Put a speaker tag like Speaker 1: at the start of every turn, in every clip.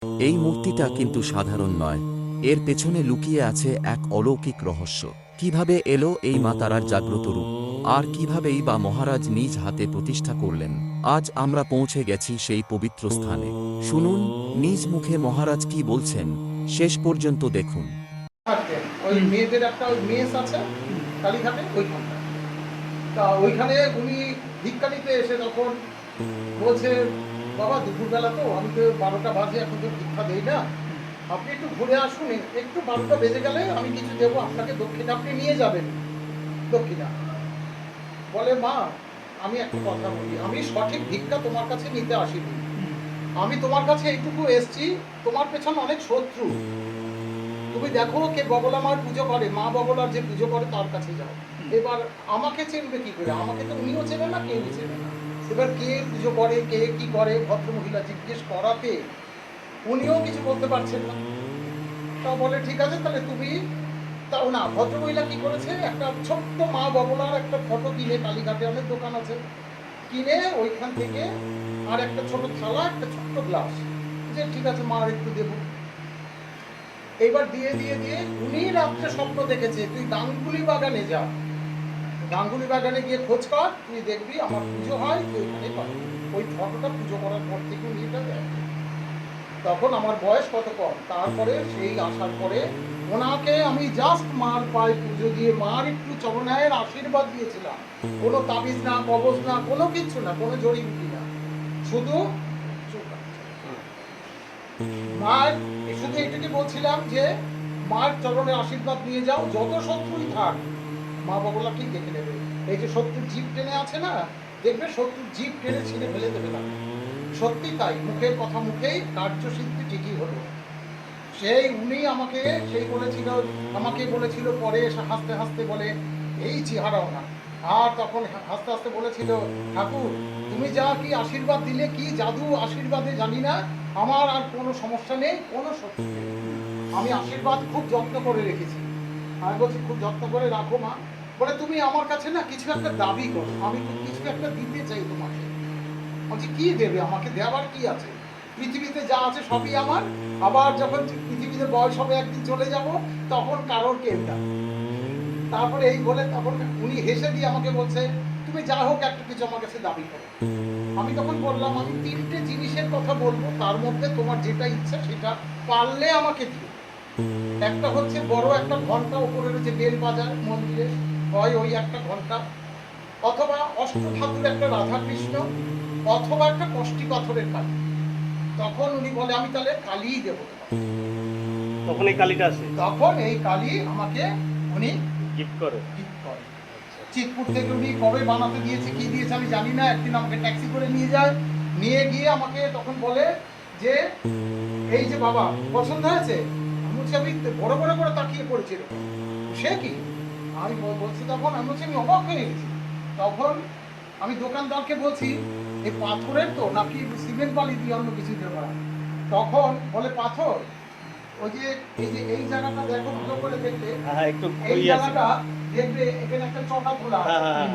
Speaker 1: এই মূর্তিটা কিন্তু সাধারণ নয়, এর পেছনে লুকিয়ে আছে এক অলৌকিক রহস্য। কিভাবে এলো এই মা তারার জাগ্রত রূপ, আর কিভাবেই বা মহারাজ নিজ হাতে প্রতিষ্ঠা করলেন? আজ আমরা পৌঁছে গেছি সেই পবিত্র স্থানে। শুনুন নিজ মুখে মহারাজ কি বলছেন, শেষ পর্যন্ত দেখুন।
Speaker 2: ওই মেয়েদের একটা ওই মেস আছে কালীঘাটে, ওইখানটা তা ওইখানে উনি ভিক্ষা নিতে এসে তখন বলছে, বাবা দুপুরবেলা তো আমি তো 12টা বাজে, এখন তো ভিক্ষা দেই না, আপনি একটু ঘুরে আসুন, একটু 12টা বেজে গেলে আমি কিছু দেবো আপনাকে, দক্ষিণা আপনি নিয়ে যাবেন দক্ষিণা। বলে, মা আমি একটা কথা বলি, আমি সঠিক ভিক্ষা তোমার কাছে নিতে আসিনি, আমি তোমার কাছে এইটুকু এসছি, তোমার পেছনে অনেক শত্রু, তুমি দেখো কে বগলা মার পুজো করে, মা বগলার যে পুজো করে তার কাছে যাও। এবার আমাকে চিনবে কি করে, আমাকে তো উনিও চেনে না, কেউ চেনে না। এবার কে পুজো করে, কে কি করে, ভদ্রমহিলা জিজ্ঞেস করাতে উনিও কিছু বলতে পারছেন না। তা বলে, ঠিক আছে তাহলে তুমি, তাও না, ভদ্রমহিলা কি করেছে, একটা ছোট্ট মা বগলার একটা ফটো কিনে, কালীঘাটে অনেক দোকান আছে, কিনে ওইখান থেকে আর একটা ছোট থালা, একটা ছোট্ট গ্লাস, যে ঠিক আছে মা একটু দেবো। এইবার দিয়ে দিয়ে দিয়ে উনি রাত্রে স্বপ্ন দেখেছে, তুই গাঙ্গুলি বাগানে যা, গাঙ্গুলি বাগানে গিয়ে খোঁজ কর, তুই দেখবি আমার পুজো হয়, তুই ওইখানে পাবি। ওই ফটোটা পুজো করার পর থেকে উনি এটা দেয়। তখন আমার বয়স কত কম, তারপরে সেই আসার পরে ওনাকে আমি জাস্ট মার পায়ে পুজো দিয়ে মার একটু চরণায়ের আশীর্বাদ দিয়েছিলাম। কোনো তাবিজ না, কবজ না, কোনো কিচ্ছু না, কোনো জড়িবুটি না, শুধু মার, শুধু এটুকু বলছিলাম যে মার চরণে আশীর্বাদ নিয়ে যাও, যত শত্রুই থাক মা বগলাকেই দেখে নেবে। এই যে শত্রুর জীব টেনে আছে না, দেখবে শত্রুর জীব টেনে ছিঁড়ে ফেলে দেবে না। সত্যি তাই, মুখের কথা মুখেই কার্যসিদ্ধি ঠিকই হলো। সেই উনি আমাকে সেই বলেছিল, আমাকে বলেছিল পরে এসে হাসতে হাসতে বলে, এই চেহারাও না, আর তখন হাসতে হাসতে বলেছিল, ঠাকুর তুমি যা কি আশীর্বাদ দিলে, কি জাদু আশীর্বাদে জানি না, আমার আর কোনো সমস্যা নেই, কোনো শত্রু নেই, আমি আশীর্বাদ খুব যত্ন করে রেখেছি। আমি বলছি, খুব যত্ন করে রাখো মা। বলে, তুমি আমার কাছে না কিছু একটা দাবি করো, আমি তো কিছু একটা দিতে চাই তোমাকে। বলছি, কি দেবে আমাকে, দেওয়ার কি আছে, পৃথিবীতে যা আছে সবই আমার, আবার যখন পৃথিবীতে বয়স হবে একদিন চলে যাব, তখন কারোর কেউ না। তারপরে এই বলে তখন উনি হেসে দিয়ে আমাকে বলছে, তুমি যা হোক একটা কিছু আমার কাছে দাবি করো। আমি তখন বললাম, আমি 3টে জিনিসের কথা বলবো, তার মধ্যে তোমার যেটা ইচ্ছা সেটা পারলে আমাকে দিও। একটা হচ্ছে বড় একটা ঘন্টা, উপরে রয়েছে বেল বাজার মন্দিরে, হয় ওই একটা ঘন্টা, অথবা অষ্টধাতুর একটা রাধা কৃষ্ণ, অথবা একটা কষ্টি পাথরের কালী। তখন উনি বলে, আমি তাহলে কালীই দেবো।
Speaker 3: তখন এই কালীটা আসে,
Speaker 2: তখন এই কালী আমাকে উনি
Speaker 3: গিফট করে।
Speaker 2: চিতপুর থেকে উনি কবে বানাতে দিয়েছে, কি দিয়েছে আমি জানি না, একদিন আমাকে ট্যাক্সি করে নিয়ে যায়, নিয়ে গিয়ে আমাকে তখন বলে যে, এই যে বাবা পছন্দ হয়েছে। আমি বলছি, আমি বড় বড় করে তাকিয়ে পড়েছিল, সে কি, আমি বলছি, তখন আমি বলছি, আমি অবাক হয়ে গেছি। তখন আমি দোকানদারকে বলছি, এই পাথরের তো নাকি সিমেন্ট বালি দিয়ে অন্য কিছু দেওয়া। তখন বলে, পাথর, ওই যে এই জায়গাটা দেখো ভালো করে দেখলে,
Speaker 3: একটু
Speaker 2: এই জায়গাটা দেখবে এখানে একটা চটা খোলা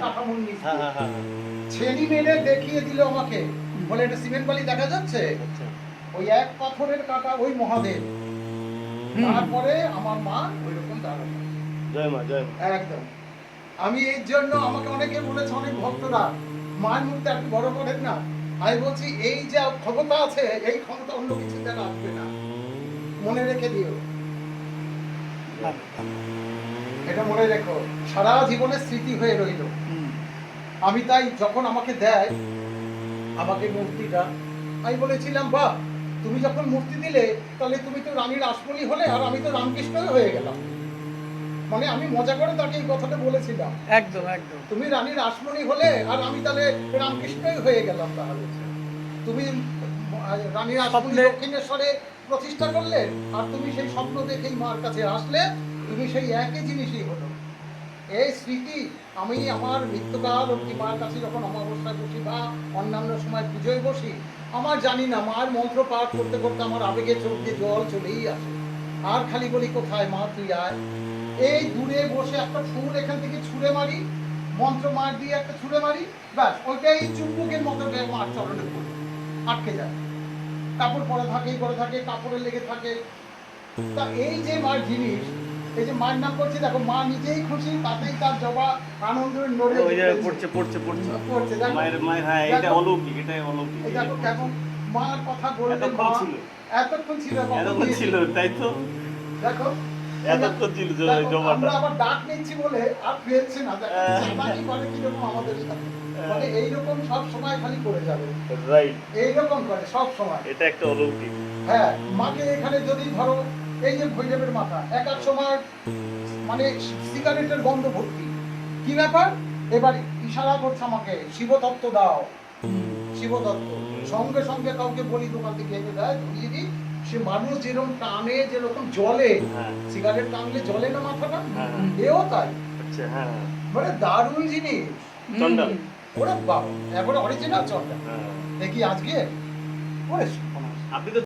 Speaker 2: কাঠামোর নিচে, ছেনি মেরে দেখিয়ে দিল আমাকে, বলে এটা সিমেন্ট বালি দেখা যাচ্ছে, ওই এক পাথরের কাটা ওই মহাদেব। তারপরে আমার মা ওইরকম দাঁড়ালো।
Speaker 3: জয় মা, জয় মা।
Speaker 2: একদম। আমি এর জন্য আমাকে অনেকে বলেছে, অনেক ভক্তরা, মায়ের মুখটা একটু বড় করেন না। আমি বলছি, এই যে ক্ষমতা আছে, এই ক্ষমতা অন্য কিছুতে আসবে না, মনে রেখে দিও, এটা মনে রেখো, সারা জীবনের স্মৃতি হয়ে রইল। আমি তাই যখন আমাকে দেয় আমাকে মূর্তিটা, আমি বলেছিলাম, বাহ, তুমি যখন মূর্তি দিলে তাহলে তুমি তো রানী রাসমণি হলে, আর আমি তো রামকৃষ্ণই হয়ে গেলাম। মানে আমি মজা করে তাকে এই কথাটা বলেছিলাম,
Speaker 4: একদম একদম,
Speaker 2: তুমি রানী রাসমণি হলে আর আমি তাহলে রামকৃষ্ণই হয়ে গেলাম। তাহলে তুমি রানী রাসমণি দক্ষিণেশ্বরে প্রতিষ্ঠা করলে, আর তুমি সেই স্বপ্ন দেখেই মার কাছে আসলে, তুমি সেই একই জিনিসই হলো। এই স্মৃতি আমি আমার মৃত্যুকাল অব্দি মার কাছে যখন অমাবস্যায় বসি বা অন্যান্য সময় পুজোয় বসি, আমার জানি না মার মন্ত্র পাঠ করতে করতে আমার আবেগে চোখ দিয়ে জল চলেই আসে, আর খালি বলি, কোথায় মা তুই আয়। এই দূরে বসে একটা ফুল এখান থেকে ছুঁড়ে মারি, মন্ত্র মার দিয়ে একটা ছুঁড়ে মারি, ব্যাস ওইটাই চুম্বকের মতো মার চরণে পড়ে আটকে যায়। কাপড় পরা থাকে এই করে থাকে, কাপড়ে লেগে থাকে। তা এই যে মার জিনিস, এই যে মার নাম করছে, দেখো মা নিজেই খুশি, তাতেই তার জবা আনন্দের নড়ে
Speaker 3: ওই যে
Speaker 2: উঠেছে।
Speaker 3: পড়ছে
Speaker 2: পড়ছে, দেখো।
Speaker 3: মায়ের হ্যাঁ এটা
Speaker 2: দেখো।
Speaker 3: অলৌকিক, এটাই অলৌকিক।
Speaker 2: এই দেখো কেমন মার কথা বললে,
Speaker 3: এতক্ষণ
Speaker 2: মা
Speaker 3: ছিল।
Speaker 2: এতক্ষণ ছিল, কখন
Speaker 3: এতক্ষণ
Speaker 2: দিয়েছে।
Speaker 3: ছিল, তাই তো।
Speaker 2: দেখো
Speaker 3: এতক্ষণ ছিল
Speaker 2: দেখো,
Speaker 3: জমাটা।
Speaker 2: আমরা আবার ডাক নিচ্ছি বলে আর ফেলছে না, দেখো চালাকি করে কিরকম আমাদের সাথে, মানে এইরকম সব সময় খালি করে যাবে,
Speaker 3: রাইট,
Speaker 2: এইরকম করে সব সময়।
Speaker 3: এটা একটা অলৌকিক।
Speaker 2: হ্যাঁ, মাকে এখানে যদি ধরো এই যে ভৈরবের মাথা, এক এক সময় মানে সিগারেটের গন্ধ ভর্তি, কি ব্যাপার, এবার ইশারা করছে আমাকে, শিবতত্ত্ব দাও, শিবতত্ত্ব। সঙ্গে সঙ্গে কাউকে বলি দোকান থেকে এনে দেয়, ধরিয়ে দিই, সে মানুষ যেরকম টানে, যেরকম জলে,
Speaker 3: হ্যাঁ।
Speaker 2: সিগারেট টানলে জলে না মাথাটা,
Speaker 3: হ্যাঁ।
Speaker 2: এও তাই,
Speaker 3: আচ্ছা, হ্যাঁ।
Speaker 2: মানে দারুণ জিনিস।
Speaker 3: চন্ডাল।
Speaker 2: ওরা বাবা, একবারে অরিজিনাল চন্ডা।
Speaker 3: হ্যাঁ।
Speaker 2: দেখি আজকে ওরে
Speaker 3: আপনি তো